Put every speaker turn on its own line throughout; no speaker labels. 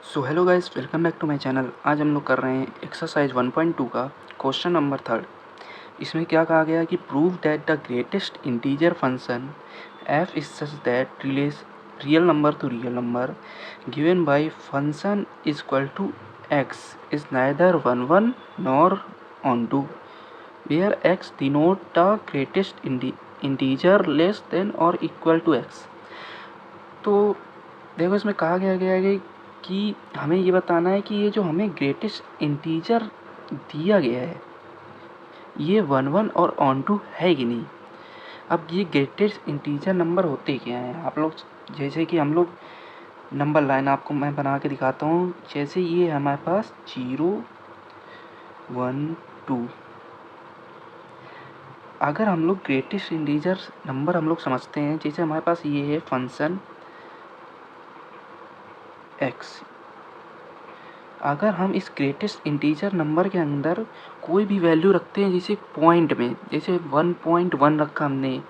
So hello guys, welcome back to my channel. आज हम लोग कर रहे हैं एक्सरसाइज 1.2 का क्वेश्चन नंबर 3। इसमें क्या कहा गया कि prove that the greatest integer function f is such that real number to real number given by function is equal to x is neither 1 1 nor onto where x denote the greatest integer less than और equal to x। तो देखो, इसमें कहा गया है कि हमें ये बताना है कि ये जो हमें ग्रेटेस्ट इंटीजर दिया गया है ये 1 1 और ऑन टू है कि नहीं। अब ये ग्रेटेस्ट इंटीजर नंबर होते क्या हैं आप लोग, जैसे कि हम लोग नंबर लाइन आपको मैं बना के दिखाता हूँ। जैसे ये हमारे पास 0 1 2, अगर हम लोग ग्रेटेस्ट इंटीजर नंबर हम लोग समझते हैं, जैसे हमारे पास ये है फंक्शन x। अगर हम इस ग्रेटेस्ट इंटीजर नंबर के अंदर कोई भी वैल्यू रखते हैं, जैसे पॉइंट में, जैसे 1.1 रखा हमने,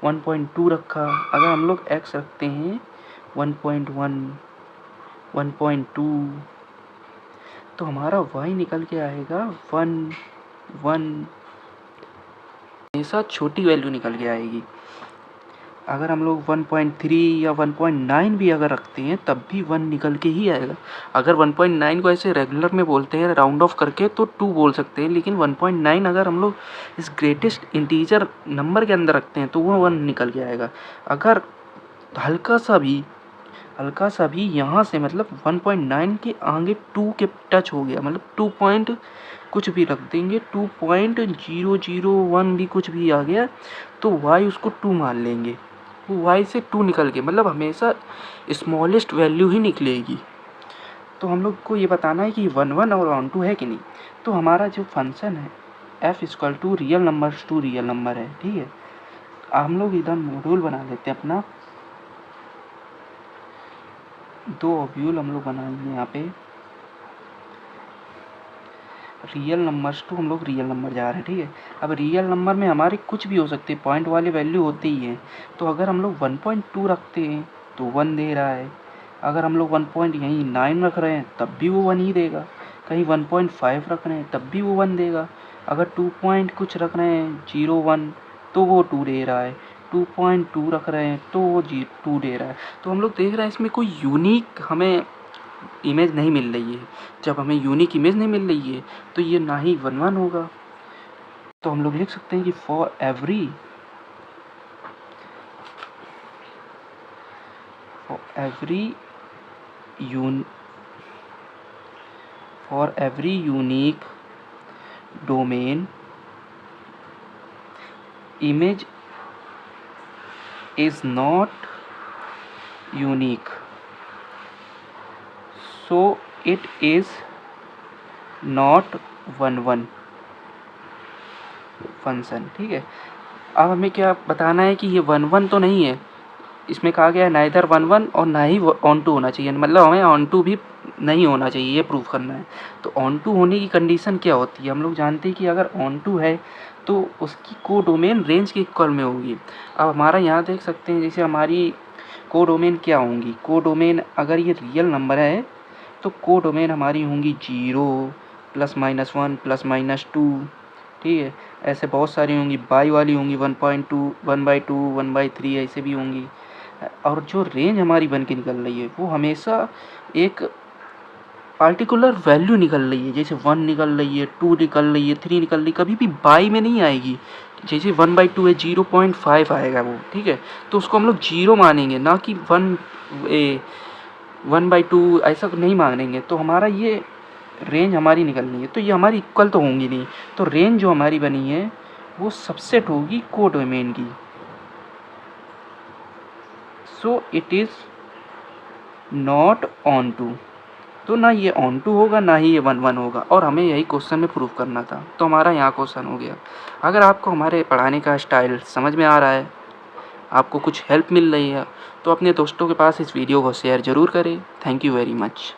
1.2 रखा, अगर हम लोग x रखते हैं 1.1 1.2 तो हमारा y निकल के आएगा 1 1। हमेशा छोटी वैल्यू निकल के आएगी। अगर हम लोग 1.3 या 1.9 भी अगर रखते हैं तब भी 1 निकल के ही आएगा। अगर 1.9 को ऐसे रेगुलर में बोलते हैं राउंड ऑफ करके तो 2 बोल सकते हैं, लेकिन 1.9 अगर हम लोग इस ग्रेटेस्ट इंटीजर नंबर के अंदर रखते हैं तो वो 1 निकल के आएगा। अगर हल्का सा भी यहाँ से मतलब 1.9 के आगे 2 के टच हो गया, मतलब 2 पॉइंट कुछ भी रख देंगे, 2.001 भी कुछ भी आ गया तो y उसको 2 मान लेंगे। वो y से 2 निकल के, मतलब हमेशा स्मॉलेस्ट वैल्यू ही निकलेगी। तो हम लोग को ये बताना है कि 1 1 और ऑन टू है कि नहीं। तो हमारा जो फंक्शन है f equal to real numbers to real number है, ठीक है। हम लोग इधर मॉड्यूल बना लेते हैं अपना, 2 ऑब्यूल हम लोग बनाएंगे यहाँ पे। रियल नंबर्स टू हम लोग रियल नंबर जा रहे हैं, ठीक है। अब रियल नंबर में हमारे कुछ भी हो सकते हैं, पॉइंट वाली वैल्यू होती ही है। तो अगर हम लोग 1.2 रखते हैं तो 1 दे रहा है। अगर हम लोग 1 पॉइंट यहीं 9 रख रहे हैं तब भी वो 1 ही देगा। कहीं 1.5 रख रहे हैं तब भी वो 1 देगा। अगर 2 पॉइंट कुछ रख रहे हैं 0 1 तो वो 2 दे रहा है। 2.2 रख रहे हैं तो वो 2 दे रहा है। तो हम लोग देख रहे हैं इसमें कोई यूनिक हमें इमेज नहीं मिल रही है। जब हमें यूनिक इमेज नहीं मिल रही है तो ये ना ही 1 1 होगा। तो हम लोग लिख सकते हैं कि for every unique domain image is not unique, so it is not 1 1 function, ठीक है। अब हमें क्या बताना है कि ये 1 1 तो नहीं है। इसमें कहा गया है नाइदर 1 1 और ना ही ऑन टू होना चाहिए, मतलब हमें ऑन टू भी नहीं होना चाहिए, ये प्रूफ करना है। तो ऑन टू होने की कंडीशन क्या होती है, हम लोग जानते हैं कि अगर ऑन टू है तो उसकी को डोमेन रेंज के इक्वल में होगी। अब हमारा यहाँ देख सकते हैं, जैसे हमारी को डोमेन क्या होंगी। को डोमेन अगर ये रियल नंबर है तो को डोमेन हमारी होंगी 0 ±1 ±2, ठीक है। ऐसे बहुत सारी होंगी। बाई वाली होंगी 1.2 1/2 1/3 ऐसे भी होंगी। और जो रेंज हमारी बन के निकल रही है वो हमेशा एक पार्टिकुलर वैल्यू निकल रही है। जैसे 1 निकल रही है, 2 निकल रही है, 3 निकल रही है, कभी भी बाई में नहीं आएगी। जैसे 1/2 है 0.5 आएगा वो, ठीक है। तो उसको हम लोग 0 मानेंगे, ना कि 1/2 ऐसा नहीं मानेंगे। तो हमारा ये रेंज हमारी निकलनी है, तो ये हमारी इक्वल तो होंगी नहीं। तो रेंज जो हमारी बनी है वो सबसेट होगी को डोमेन की। So it is not onto. तो ना ये ऑन टू होगा ना ही ये 1 1 होगा, और हमें यही क्वेश्चन में प्रूफ करना था। तो हमारा यहाँ क्वेश्चन हो गया। अगर आपको हमारे पढ़ाने का स्टाइल समझ में आ रहा है, आपको कुछ हेल्प मिल रही है, तो अपने दोस्तों के पास इस वीडियो को शेयर ज़रूर करें। Thank you very much.